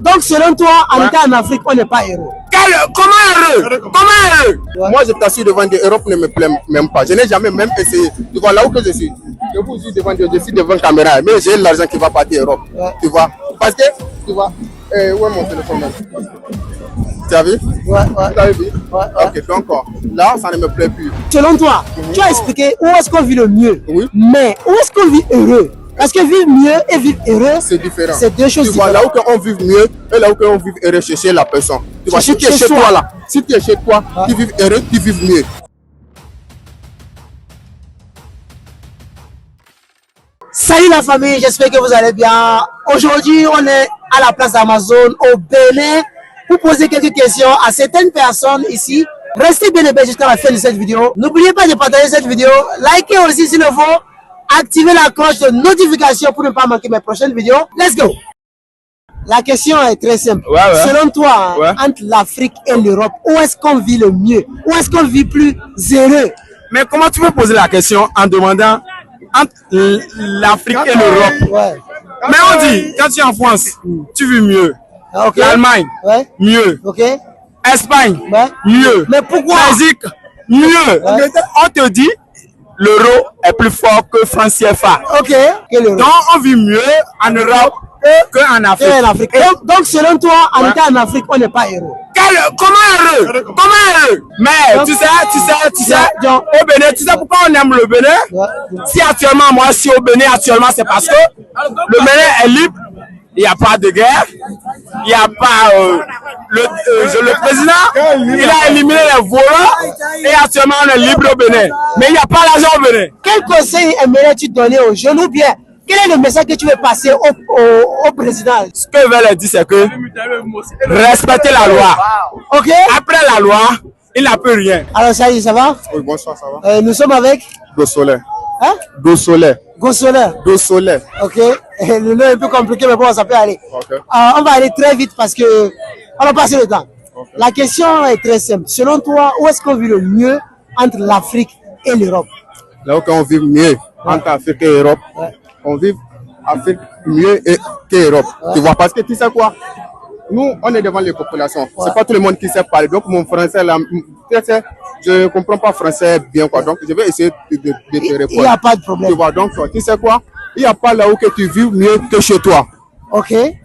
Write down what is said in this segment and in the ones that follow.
Donc, selon toi, en étant en Afrique, on n'est pas heureux. Comment heureux? Moi, je t'assure, devant Dieu, l'Europe ne me plaît même pas. Je n'ai jamais même essayé. Tu vois, là où que je suis, je vous dis devant Dieu, je suis devant la caméra, mais j'ai l'argent qui va partir en Europe. Tu vois, parce que, tu vois, où est mon téléphone même? Tu as vu? Tu as vu? Ok, donc là, ça ne me plaît plus. Selon toi, tu as expliqué où est-ce qu'on vit le mieux. Oui. Mais où est-ce qu'on vit heureux? Parce que vivre mieux et vivre heureux, c'est différent. C'est deux choses différentes. Tu vois, là où on vit mieux et là où on vit heureux, c'est chez la personne. Tu vois, si tu es chez toi là, si tu es chez toi, tu vis heureux, tu vis mieux. Salut la famille, j'espère que vous allez bien. Aujourd'hui, on est à la place d'Amazon au Bénin pour poser quelques questions à certaines personnes ici. Restez bien hébergés jusqu'à la fin de cette vidéo. N'oubliez pas de partager cette vidéo, likez aussi s'il le faut, activez la cloche de notification pour ne pas manquer mes prochaines vidéos. Let's go! La question est très simple. Selon toi, entre l'Afrique et l'Europe, où est-ce qu'on vit le mieux? Où est-ce qu'on vit plus heureux? Mais comment tu peux poser la question en demandant entre l'Afrique et l'Europe? Mais on dit, quand tu es en France, tu vis mieux. L'Allemagne, mieux. Espagne, mieux. Mais pourquoi? Belgique, mieux. On te dit, l'euro est plus fort que franc CFA. Donc on vit mieux en Europe qu'en Afrique. Donc selon toi, en étant en Afrique, on n'est pas heureux. Comment heureux? Mais tu sais, au Bénin, tu sais pourquoi on aime le Bénin? Si actuellement, moi, si au Bénin, actuellement, c'est parce que le Bénin est libre, il n'y a pas de guerre, il n'y a pas... le président, il a éliminé les voleurs et actuellement, on est libre au Bénin. Mais il n'y a pas l'argent au Bénin. Quel conseil aimerais-tu donner aux jeunes ou bien quel est le message que tu veux passer au président? Ce que je veux leur dire, c'est que respectez la loi. Après la loi, il n'a plus rien. Alors, ça y est, ça va? Oui, bonsoir, ça va. Nous sommes avec Gossolet. Hein? Gossolet. Gossolet. Ok. Le nom est un peu compliqué, mais bon, ça peut aller. On va aller très vite parce que on va passer le temps. La question est très simple. Selon toi, où est-ce qu'on vit le mieux entre l'Afrique et l'Europe? Là où on vit mieux entre l'Afrique et l'Europe, on vit Afrique mieux qu'Europe. Tu vois, parce que tu sais quoi? Nous, on est devant les populations. C'est pas tout le monde qui sait parler. Donc, mon français, là, je ne comprends pas français bien, quoi. Donc, je vais essayer de te répondre. Il n'y a pas de problème. Tu vois, donc, tu sais quoi? Il n'y a pas là où que tu vis mieux que chez toi.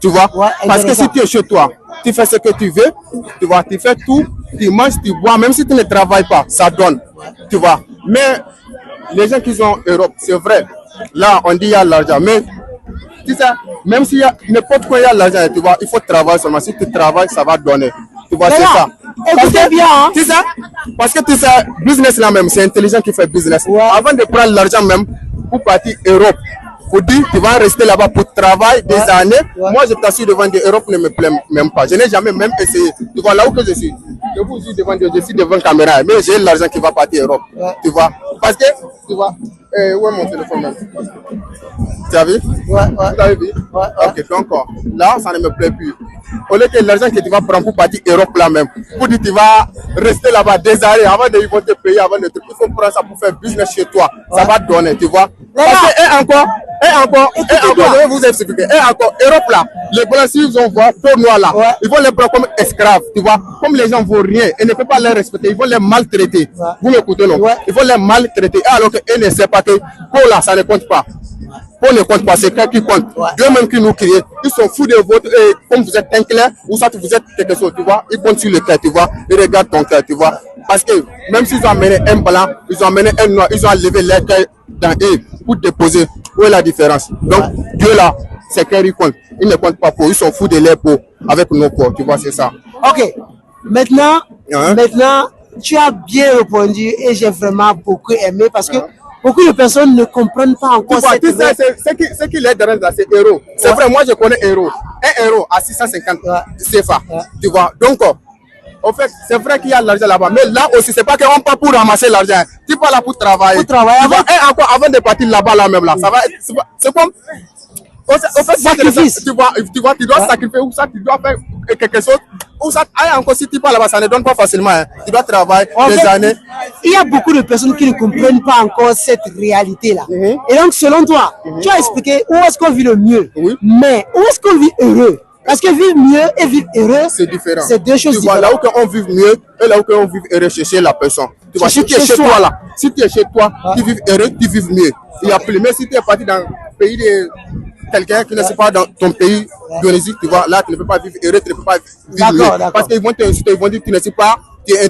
Tu vois? Parce que si tu es chez toi, tu fais ce que tu veux. Tu vois, tu fais tout. Tu manges, tu bois. Même si tu ne travailles pas, ça donne. Tu vois? Mais les gens qui sont en Europe, c'est vrai. Là, on dit il y a l'argent. Mais tu sais, même s'il y a n'importe quoi, il y a l'argent, tu vois, il faut travailler seulement. Si tu travailles, ça va donner. Tu vois, c'est ça. Écoutez bien, hein. Tu sais, parce que tu sais, business là même, c'est intelligent qui fait business. Avant de prendre l'argent même pour partir Europe, faut dire, tu vas rester là-bas pour travailler des années. Moi, je t'assure devant Dieu, l'Europe ne me plaît même pas. Je n'ai jamais même essayé. Tu vois, là où que je suis, je vous dis devant Dieu, je suis devant la caméra, mais j'ai l'argent qui va partir Europe. Tu vois, parce que, tu vois, où est mon téléphone même? Tu as vu? Tu as vu? Ok, donc là, ça ne me plaît plus. Au lieu que l'argent que tu vas prendre pour partir Europe là même, pour dire que tu vas rester là-bas des années avant de te payer, avant de te... Il faut prendre ça pour faire business chez toi. Ça va te donner, tu vois. Parce que, et encore, je vais vous expliquer. Et encore, Europe là, les blancs, s'ils ont voir, peau noire là, ils vont les prendre comme esclaves, tu vois. Comme les gens ne vaut rien et ne peuvent pas les respecter, ils vont les maltraiter. Vous m'écoutez, non? Ils vont les maltraiter, alors qu'ils ne savent pas que pour là, ça ne compte pas. On ne compte pas, c'est quelqu'un qui compte. Dieu même qui nous crée, ils sont fous de votre, comme vous êtes un clair, ou soit vous êtes quelque chose, tu vois, ils comptent sur le cœur, tu vois, ils regardent ton cœur, tu vois. Parce que même s'ils ont amené un blanc, ils ont amené un noir, ils ont levé leur cœur dans eux pour déposer. Où est la différence? Donc, Dieu là, c'est cœur, il compte. Ils ne comptent pas pour, ils sont fous de leur peau avec nos corps, tu vois, c'est ça. Ok. Maintenant, tu as bien répondu et j'ai vraiment beaucoup aimé parce que beaucoup de personnes ne comprennent pas encore cette ce qui les dérange là, c'est euro. C'est vrai, moi je connais euro. Un euro à 650 CFA. Tu vois, donc, en fait, c'est vrai qu'il y a l'argent là-bas. Mais là aussi, c'est pas qu'on part pour ramasser l'argent. Tu pas là pour travailler. Et encore, avant de partir là-bas, là même là, ça va être. C'est comme. En fait, sacrifice. Tu vois, tu dois sacrifier ou ça, tu dois faire quelque chose. Ou ça, encore si tu pars là-bas, ça ne donne pas facilement. Hein. Tu dois travailler des années. Il y a beaucoup de personnes qui ne comprennent pas encore cette réalité-là. Et donc, selon toi, tu as expliqué où est-ce qu'on vit le mieux. Mais où est-ce qu'on vit heureux? Parce que vivre mieux et vivre heureux, c'est différent. C'est deux choses différentes. Là où on vit mieux et là où on vit heureux chez la personne. Tu vois, si tu es chez toi là, si tu es chez toi, tu vis heureux, tu vis mieux. Il y a plus. Mais si tu es parti dans le pays de quelqu'un qui ne sait pas dans ton pays biologique, tu vois, là tu ne peux pas vivre heureux, tu ne peux pas vivre mieux. Parce qu'ils vont te dire, tu ne sais pas, tu es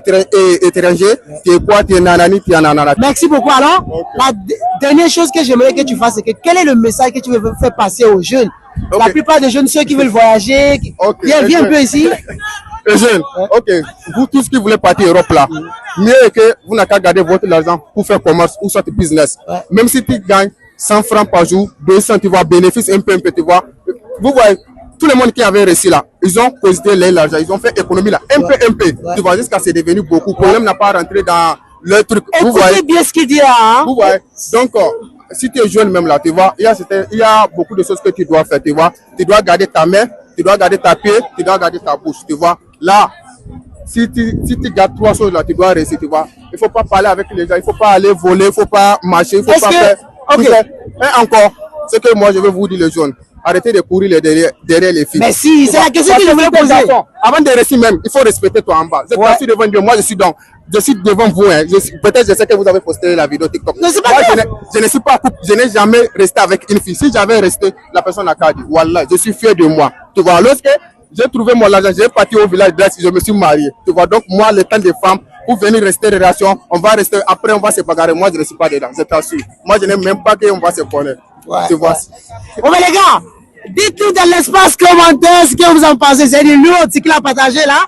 étranger, tu es quoi, tu es nanani, tu es nanana. Merci beaucoup. Alors, la dernière chose que j'aimerais que tu fasses, c'est que quel est le message que tu veux faire passer aux jeunes? La plupart des jeunes, ceux qui veulent voyager, viens un peu ici. Les jeunes, ok, vous tous qui voulez partir en Europe là, mieux est que vous n'avez qu'à garder votre argent pour faire commerce ou soit business. Même si tu gagnes 100 francs par jour, 200, tu vois, bénéfice un peu, tu vois. Vous voyez, tout le monde qui avait réussi là, ils ont posé l'argent, ils ont fait économie là, un peu, tu vois, jusqu'à c'est devenu beaucoup. Le problème n'a pas rentré dans le truc. Vous voyez bien ce qu'il dit là, hein? Vous voyez, donc, si tu es jeune même là, tu vois, il y a beaucoup de choses que tu dois faire, tu vois. Tu dois garder ta main, tu dois garder ta pied, tu dois garder ta bouche, tu vois. Là, si tu gardes trois choses là, tu dois réussir, tu vois. Il ne faut pas parler avec les gens, il ne faut pas aller voler, il ne faut pas marcher, il ne faut pas faire. Okay. Et encore, ce que moi je veux vous dire les jeunes, arrêtez de courir derrière les filles. Mais si, c'est la question que je voulais poser. Avant de réussir même, il faut respecter toi en bas. Je suis devant Dieu, moi je suis devant vous. Hein. Peut-être je sais que vous avez posté la vidéo TikTok. Moi, je ne suis pas couple, je n'ai jamais resté avec une fille. Si j'avais resté, la personne n'a qu'à dire, voilà, je suis fier de moi. Tu vois, lorsque j'ai trouvé mon argent, j'ai parti au village de je me suis marié. Tu vois, donc moi, le temps des femmes, pour venir rester en relation, on va rester, après on va se bagarrer. Moi, je ne suis pas dedans, je t'assure. Moi, je n'aime même pas qu'on va se connaître. Tu vois. Bon, mais les gars, dites-nous dans l'espace commentaire ce que vous en pensez. C'est du lourd ce qu'il a partagé là.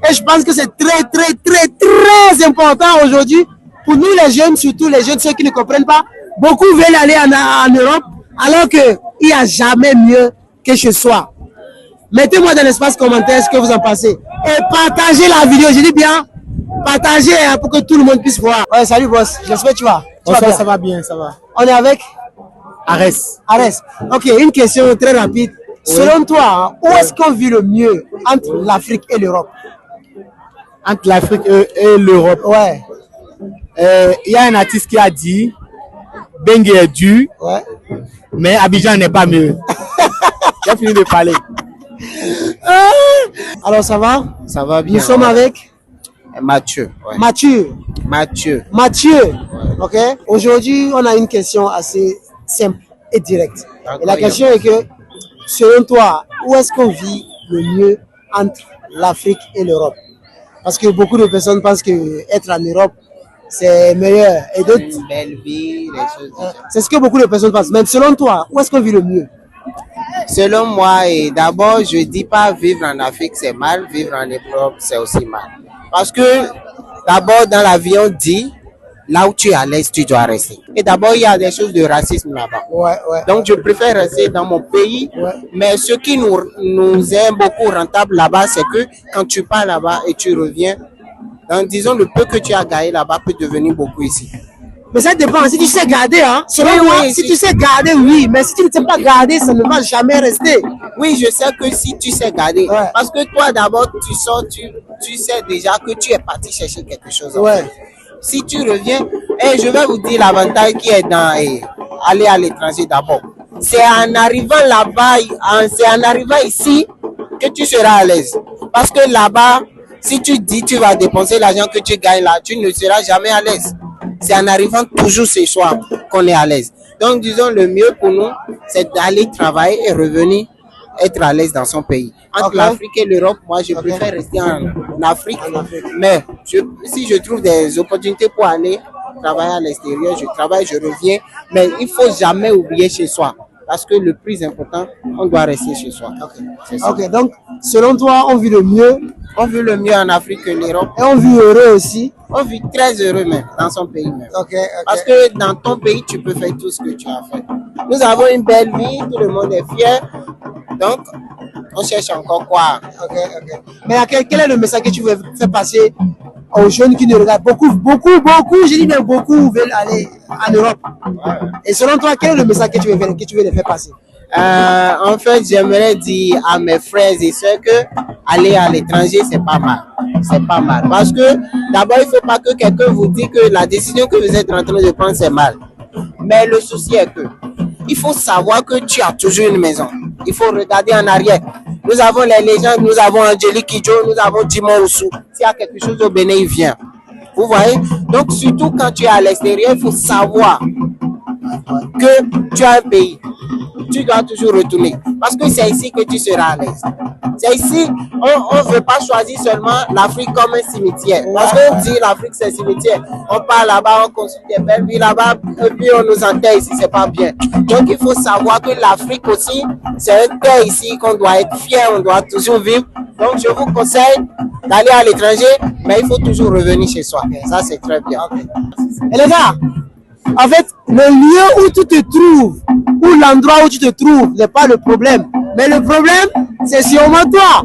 Et je pense que c'est très important aujourd'hui pour nous les jeunes, surtout les jeunes, ceux qui ne comprennent pas. Beaucoup veulent aller en Europe alors qu'il n'y a jamais mieux que chez soi. Mettez-moi dans l'espace commentaire ce que vous en pensez. Et partagez la vidéo, je dis bien, partagez hein, pour que tout le monde puisse voir. Ouais, salut boss, j'espère que tu vas. Ça va bien, ça va. On est avec Arès. Ok, une question très rapide. Selon toi, où est-ce qu'on vit le mieux entre l'Afrique et l'Europe? Entre l'Afrique et l'Europe. Ouais. Il y a un artiste qui a dit Bengue est dur, mais Abidjan n'est pas mieux. J'ai fini de parler. Alors ça va? Ça va bien. Nous sommes avec Mathieu. Mathieu. Ok. Aujourd'hui, on a une question assez simple et directe. Et la question est que, selon toi, où est-ce qu'on vit le mieux entre l'Afrique et l'Europe? Parce que beaucoup de personnes pensent que être en Europe, c'est meilleur. Et d'autres. Une belle vie, les choses. C'est ce que beaucoup de personnes pensent. Mais selon toi, où est-ce qu'on vit le mieux? Selon moi, et d'abord, je dis pas vivre en Afrique c'est mal, vivre en Europe c'est aussi mal. Parce que d'abord dans la vie on dit là où tu es à l'aise tu dois rester. Et d'abord il y a des choses de racisme là-bas. Donc je préfère rester dans mon pays. Mais ce qui nous est beaucoup rentable là-bas, c'est que quand tu pars là-bas et tu reviens, donc disons le peu que tu as gagné là-bas peut devenir beaucoup ici. Mais ça dépend. Si tu sais garder, hein. Selon moi, si tu sais garder, oui. Mais si tu ne sais pas garder, ça ne va jamais rester. Oui, je sais que si tu sais garder. Parce que toi, d'abord, tu sors, tu sais déjà que tu es parti chercher quelque chose. Si tu reviens, et je vais vous dire l'avantage qui est dans aller à l'étranger d'abord. C'est en arrivant là-bas, c'est en arrivant ici que tu seras à l'aise. Parce que là-bas, si tu dis tu vas dépenser l'argent que tu gagnes là, tu ne seras jamais à l'aise. C'est en arrivant toujours ce soir qu'on est à l'aise. Donc, disons, le mieux pour nous, c'est d'aller travailler et revenir être à l'aise dans son pays. Entre l'Afrique et l'Europe, moi, je préfère rester en Afrique. Mais si je trouve des opportunités pour aller travailler à l'extérieur, je travaille, je reviens. Mais il ne faut jamais oublier chez soi. Parce que le plus important, on doit rester chez soi. Ok, donc, selon toi, on vit le mieux? On vit le mieux en Afrique que l'Europe. Et on vit heureux aussi? On vit très heureux même, dans son pays même. Parce que dans ton pays, tu peux faire tout ce que tu as fait. Nous avons une belle vie, tout le monde est fier. Donc, on cherche encore quoi. Mais quel est le message que tu veux faire passer aux jeunes qui nous regardent? Beaucoup, je dis bien beaucoup, veulent aller en Europe. Et selon toi, quel est le message que tu veux les faire passer? En fait, j'aimerais dire à mes frères et sœurs que aller à l'étranger, c'est pas mal. C'est pas mal. Parce que d'abord, il ne faut pas que quelqu'un vous dise que la décision que vous êtes en train de prendre, c'est mal. Mais le souci est que il faut savoir que tu as toujours une maison. Il faut regarder en arrière. Nous avons les légendes, nous avons Angélique Kidjo, nous avons Jimon Oussou. S'il y a quelque chose au Bénin, il vient. Vous voyez? Donc, surtout quand tu es à l'extérieur, il faut savoir que tu as un pays. Tu dois toujours retourner. Parce que c'est ici que tu seras à l'aise. C'est ici, on ne veut pas choisir seulement l'Afrique comme un cimetière. Parce qu'on dit l'Afrique c'est un cimetière. On part là-bas, on construit des belles villes là-bas, et puis on nous enterre ici, c'est pas bien. Donc il faut savoir que l'Afrique aussi, c'est un terre ici qu'on doit être fier, on doit toujours vivre. Donc je vous conseille d'aller à l'étranger, mais il faut toujours revenir chez soi. Ça c'est très bien. Et les gars, en fait, le lieu où tu te trouves, ou l'endroit où tu te trouves, n'est pas le problème. Mais le problème, c'est sûrement toi.